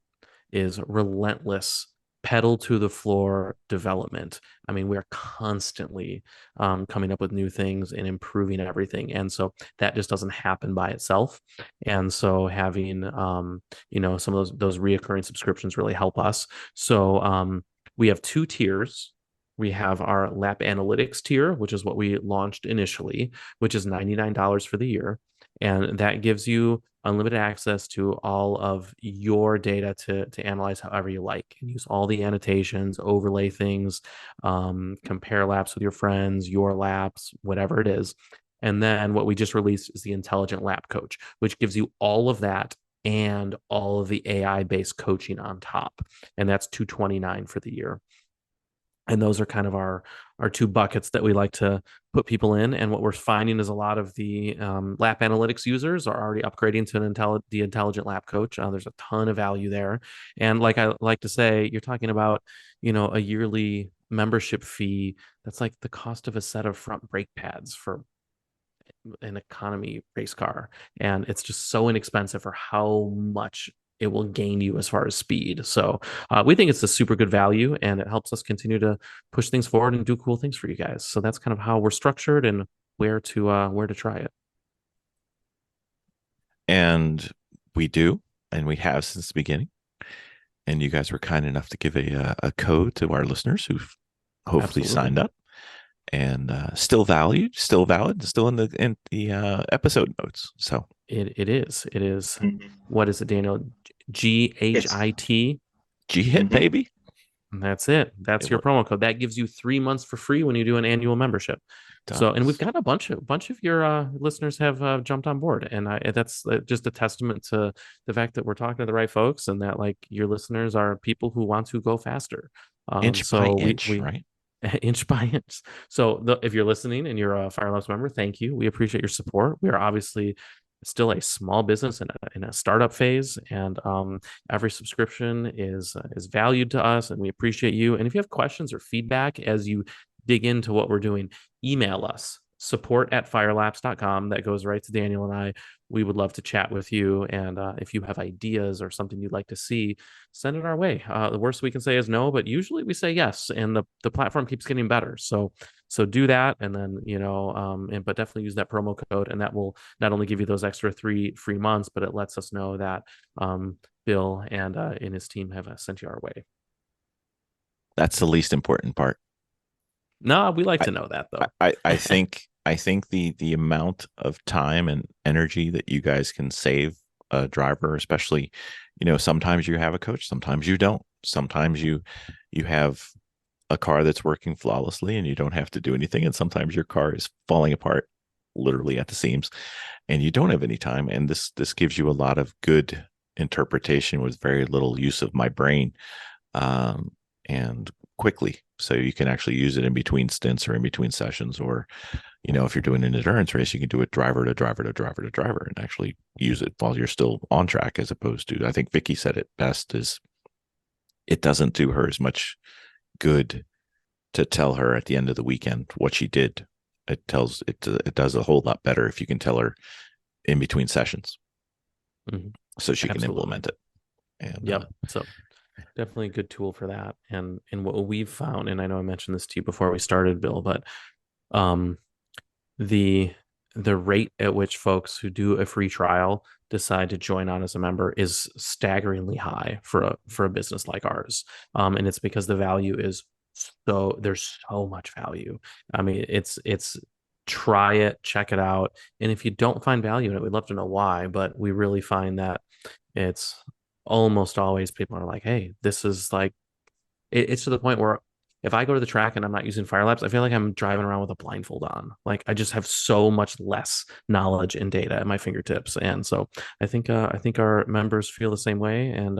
is relentless pedal to the floor development. I mean, we're constantly coming up with new things and improving everything. And so that just doesn't happen by itself. And so having, some of those reoccurring subscriptions really help us. So we have 2 tiers. We have our lap analytics tier, which is what we launched initially, which is $99 for the year. And that gives you unlimited access to all of your data to analyze however you like, and use all the annotations, overlay things, compare laps with your friends, your laps, whatever it is. And then what we just released is the Intelligent Lap Coach, which gives you all of that and all of the AI-based coaching on top. And that's $229 for the year. And those are kind of our 2 buckets that we like to put people in. And what we're finding is a lot of the lap analytics users are already upgrading to the Intelligent Lap Coach. There's a ton of value there. And like I like to say, you're talking about, a yearly membership fee that's like the cost of a set of front brake pads for an economy race car. And it's just so inexpensive for how much it will gain you as far as speed. So we think it's a super good value, and it helps us continue to push things forward and do cool things for you guys. So that's kind of how we're structured and where to try it. And we do, and we have since the beginning. And you guys were kind enough to give a code to our listeners who've hopefully signed up, and still valued, still valid, still in the episode notes. So it is. What is it, Daniel? GHiT. GHiT, baby. And that's it. That's your promo code. That gives you 3 months for free when you do an annual membership. So, and we've got a bunch of your listeners have jumped on board, and that's just a testament to the fact that we're talking to the right folks, and that like your listeners are people who want to go faster. Inch by inch, right? Inch by inch. So if you're listening and you're a Fire Labs member, thank you. We appreciate your support. We are obviously still a small business in a startup phase, and every subscription is valued to us, and we appreciate you. And if you have questions or feedback as you dig into what we're doing, email us, support@firelabs.com. That goes right to Daniel and I. We would love to chat with you. And if you have ideas or something you'd like to see, send it our way. The worst we can say is no, but usually we say yes. And the platform keeps getting better. So do that. And then, but definitely use that promo code. And that will not only give you those extra 3 free months, but it lets us know that Bill and his team have sent you our way. That's the least important part. No, we like to know that, though. I think the amount of time and energy that you guys can save a driver, especially, sometimes you have a coach, sometimes you don't. Sometimes you have a car that's working flawlessly and you don't have to do anything. And sometimes your car is falling apart literally at the seams and you don't have any time. And this gives you a lot of good interpretation with very little use of my brain, and quickly. So you can actually use it in between stints or in between sessions, or, if you're doing an endurance race, you can do it driver to driver to driver to driver and actually use it while you're still on track, as opposed to, I think Vicky said it best, is it doesn't do her as much good to tell her at the end of the weekend what she did. It does a whole lot better if you can tell her in between sessions, so she can implement it. And so definitely a good tool for that. And what we've found, and I know I mentioned this to you before we started, Bill, but the rate at which folks who do a free trial decide to join on as a member is staggeringly high for a business like ours. And it's because the value is there's so much value. I mean, it's try it, check it out. And if you don't find value in it, we'd love to know why, but we really find that it's almost always people are like, hey, this is like, it's to the point where if I go to the track and I'm not using Fire Labs, I feel like I'm driving around with a blindfold on. Like I just have so much less knowledge and data at my fingertips. And so I think our members feel the same way. And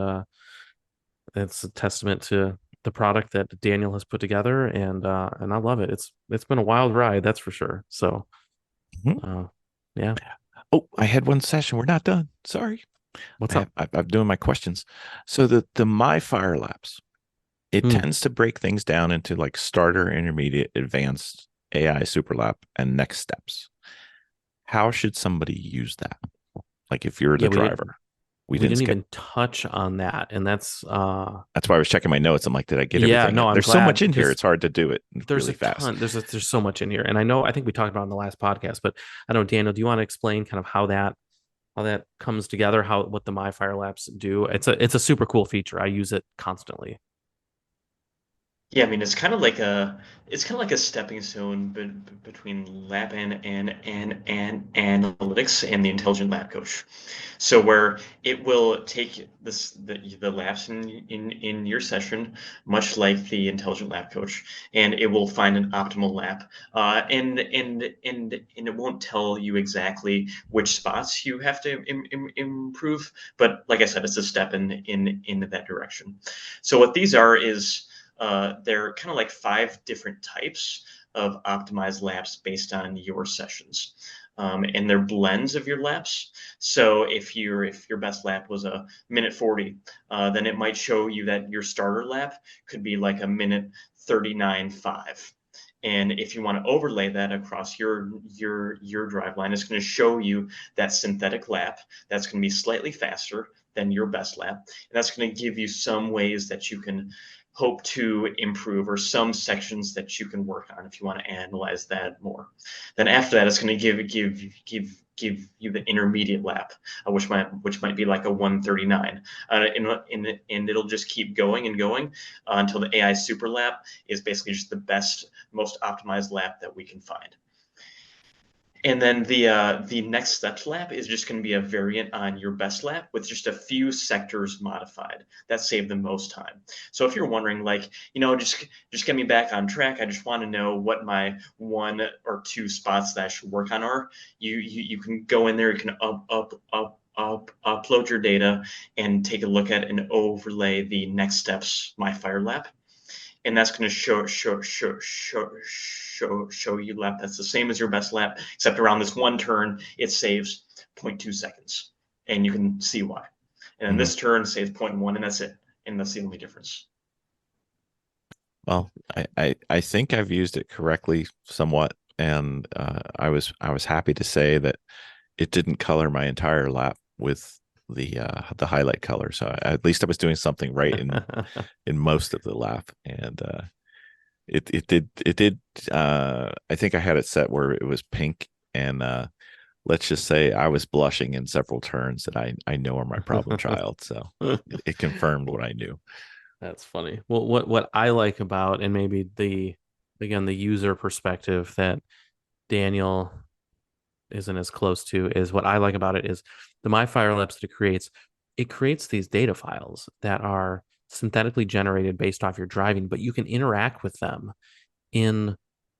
it's a testament to the product that Daniel has put together, and I love it. It's been a wild ride, that's for sure. So, yeah. Oh, I had one session. We're not done. Sorry. What's up? I'm doing my questions. So the My Fire Labs, it tends to break things down into like starter, intermediate, advanced, AI, super lap, and next steps. How should somebody use that? Like if you're the driver. We didn't even touch on that, and that's why I was checking my notes. I'm like, did I get everything? No, there's so much in here; it's hard to do it really fast. There's so much in here, and I think we talked about it in the last podcast, but I don't know, Daniel, do you want to explain kind of how that comes together, what the My Fire Labs do? It's a super cool feature. I use it constantly. Yeah, I mean it's kind of like a stepping stone between lab and analytics and the intelligent lab coach. So where it will take the labs in your session, much like the intelligent lab coach, and it will find an optimal lab, and it won't tell you exactly which spots you have to improve, but like I said, it's a step in that direction. So what these are is they're kind of like 5 different types of optimized laps based on your sessions. And they're blends of your laps. So if your best lap was a minute 40, then it might show you that your starter lap could be like a minute 39.5. And if you want to overlay that across your drive line, it's going to show you that synthetic lap that's going to be slightly faster than your best lap. And that's going to give you some ways that you can hope to improve, or some sections that you can work on if you want to analyze that more. Then after that, it's going to give you the intermediate lap, which might be like a 139, and it'll just keep going and going until the AI super lap is basically just the best, most optimized lap that we can find. And then the next steps lap is just going to be a variant on your best lap with just a few sectors modified that save the most time. So if you're wondering, like, just get me back on track, I just want to know what my 1 or 2 spots that I should work on are, you can go in there, you can upload your data and take a look at and overlay the next steps My Fire Lap. And that's going to show you lap that's the same as your best lap, except around this one turn it saves 0.2 seconds, and you can see why. And then this turn saves 0.1, and that's it, and that's the only difference. Well, I think I've used it correctly somewhat, and I was happy to say that it didn't color my entire lap with the highlight color, so at least I was doing something right in most of the lap, and it did I think I had it set where it was pink, and let's just say I was blushing in several turns that I know are my problem child, so it confirmed what I knew. That's funny. Well, what I like about, and maybe the user perspective that Daniel isn't as close to, is what I like about it is the My Fire Labs that it creates these data files that are synthetically generated based off your driving, but you can interact with them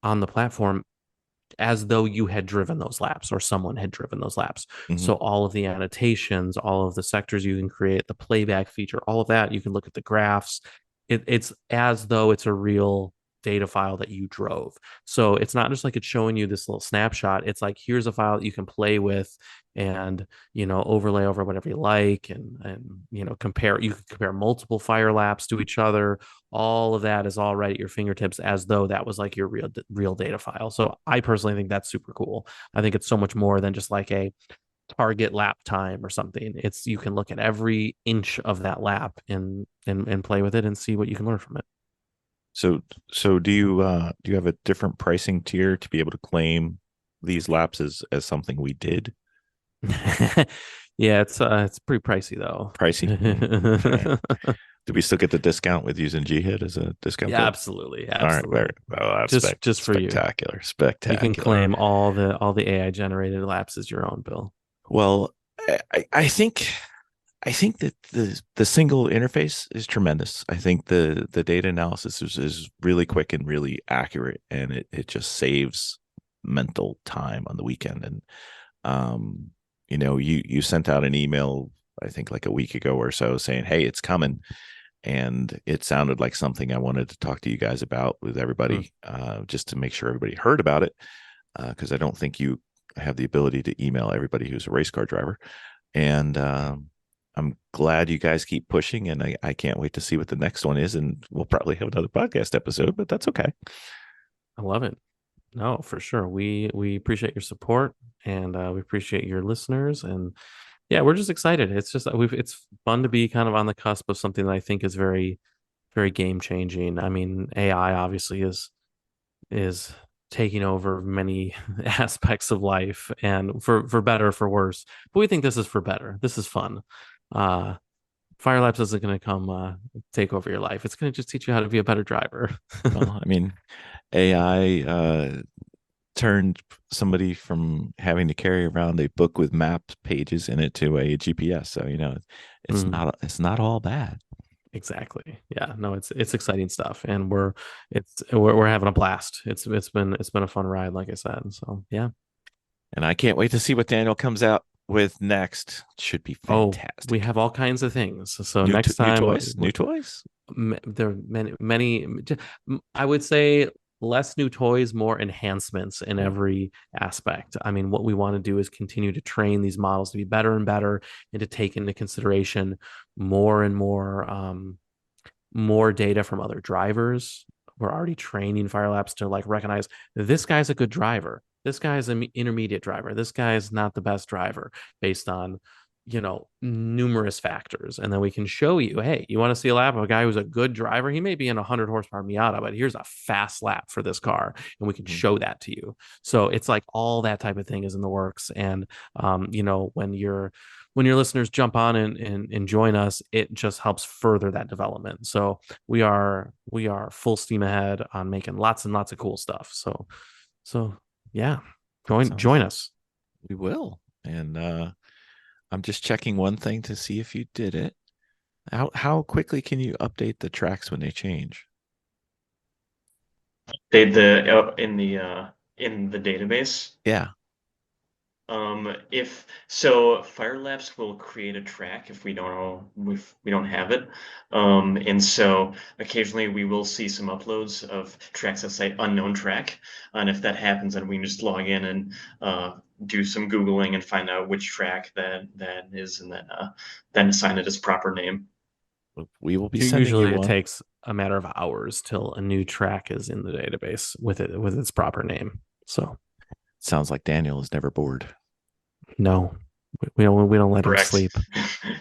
on the platform as though you had driven those laps or someone had driven those laps. So all of the annotations, all of the sectors you can create, the playback feature, all of that, you can look at the graphs. It's as though it's a real data file that you drove. So it's not just like it's showing you this little snapshot. It's like, here's a file that you can play with and, overlay over whatever you like, and compare. You can compare multiple fire laps to each other. All of that is all right at your fingertips, as though that was like your real data file. So I personally think that's super cool. I think it's so much more than just like a target lap time or something. It's, you can look at every inch of that lap and play with it and see what you can learn from it. So do you have a different pricing tier to be able to claim these laps as something we did? Yeah, it's pretty pricey though. Pricey. Okay. Do we still get the discount with using GHiT as a discount? Yeah, code? absolutely. All right, Just for you. Spectacular. You can claim all the AI generated laps as your own, Bill. Well, I think I think that the single interface is tremendous. I think the data analysis is really quick and really accurate, and it just saves mental time on the weekend. And you sent out an email, I think like a week ago or so, saying, "Hey, it's coming," and it sounded like something I wanted to talk to you guys about with everybody, just to make sure everybody heard about it, because I don't think you have the ability to email everybody who's a race car driver. And I'm glad you guys keep pushing, and I can't wait to see what the next one is. And we'll probably have another podcast episode, but that's okay. I love it. No, for sure. We appreciate your support, and we appreciate your listeners. And yeah, we're just excited. It's just it's fun to be kind of on the cusp of something that I think is very, very game changing. I mean, AI obviously is taking over many aspects of life, and for better or for worse. But we think this is for better. This is fun. Fire Labs isn't going to come take over your life. It's going to just teach you how to be a better driver. Well, I mean, AI turned somebody from having to carry around a book with map pages in it to a GPS. So it's not all bad. Exactly. Yeah. No, it's exciting stuff, and we're having a blast. It's been a fun ride, like I said. So yeah. And I can't wait to see what Daniel comes out with next. Should be fantastic. We have all kinds of things. So next time, new toys. There are many. I would say less new toys, more enhancements in every aspect. I mean, what we want to do is continue to train these models to be better and better, and to take into consideration more and more data from other drivers. We're already training Fire Labs to like recognize this guy's a good driver, this guy's an intermediate driver, this guy is not the best driver, based on numerous factors. And then we can show you, hey, you want to see a lap of a guy who's a good driver? He may be in a 100 horsepower Miata, but here's a fast lap for this car, and we can show that to you. So it's like all that type of thing is in the works. And when your listeners jump on and join us, it just helps further that development. So we are full steam ahead on making lots and lots of cool stuff. So yeah, join us. We will. And I'm just checking one thing to see if you did it. How quickly can you update the tracks when they change? In the database. Yeah. If so, Fire Labs will create a track if we don't have it. And so occasionally we will see some uploads of tracks that say unknown track. And if that happens, then we can just log in and do some Googling and find out which track that is, and then assign it its proper name. We will be sending usually you one. It takes a matter of hours till a new track is in the database with its proper name. So sounds like Daniel is never bored. No, we don't let Correct. him sleep.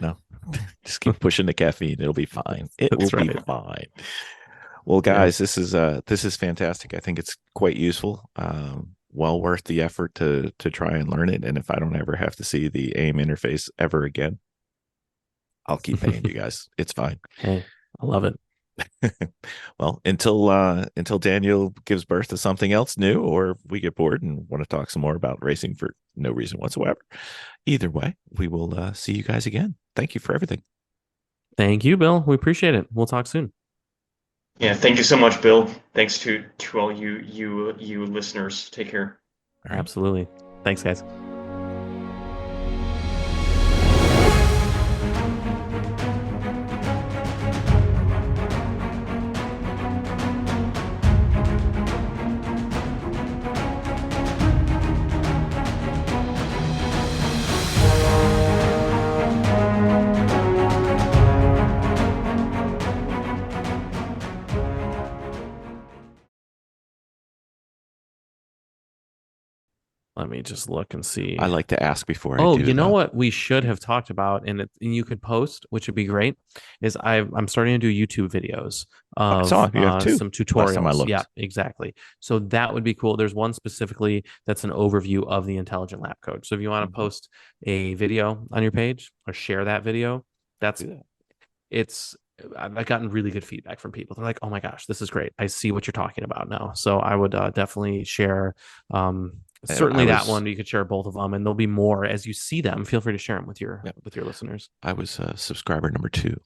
No, just keep pushing the caffeine. It'll be fine. It That's will be right. fine. Well, guys, this is fantastic. I think it's quite useful. Well worth the effort to try and learn it. And if I don't ever have to see the AIM interface ever again, I'll keep paying you guys. It's fine. Hey, I love it. Well, until Daniel gives birth to something else new, or we get bored and want to talk some more about racing for no reason whatsoever. Either way, we will see you guys again. Thank you for everything. Thank you, Bill. We appreciate it. We'll talk soon. Yeah, thank you so much, Bill. Thanks to all you listeners. Take care. All right. Absolutely. Thanks, guys. Let me just look and see. I like to ask before Oh, I do. you know what we should have talked about, and you could post, which would be great, is I'm starting to do YouTube videos of saw you have two. some Last time I tutorials. looked. Yeah, exactly. So that would be cool. There's one specifically that's an overview of the intelligent lap code. So if you want to post a video on your page or share that video, I've gotten really good feedback from people. They're like, "Oh my gosh, this is great. I see what you're talking about now." So I would definitely share Certainly, that was- one you could share both of them, and there'll be more as you see them. Feel free to share them with your Yep. listeners. I was subscriber number 2.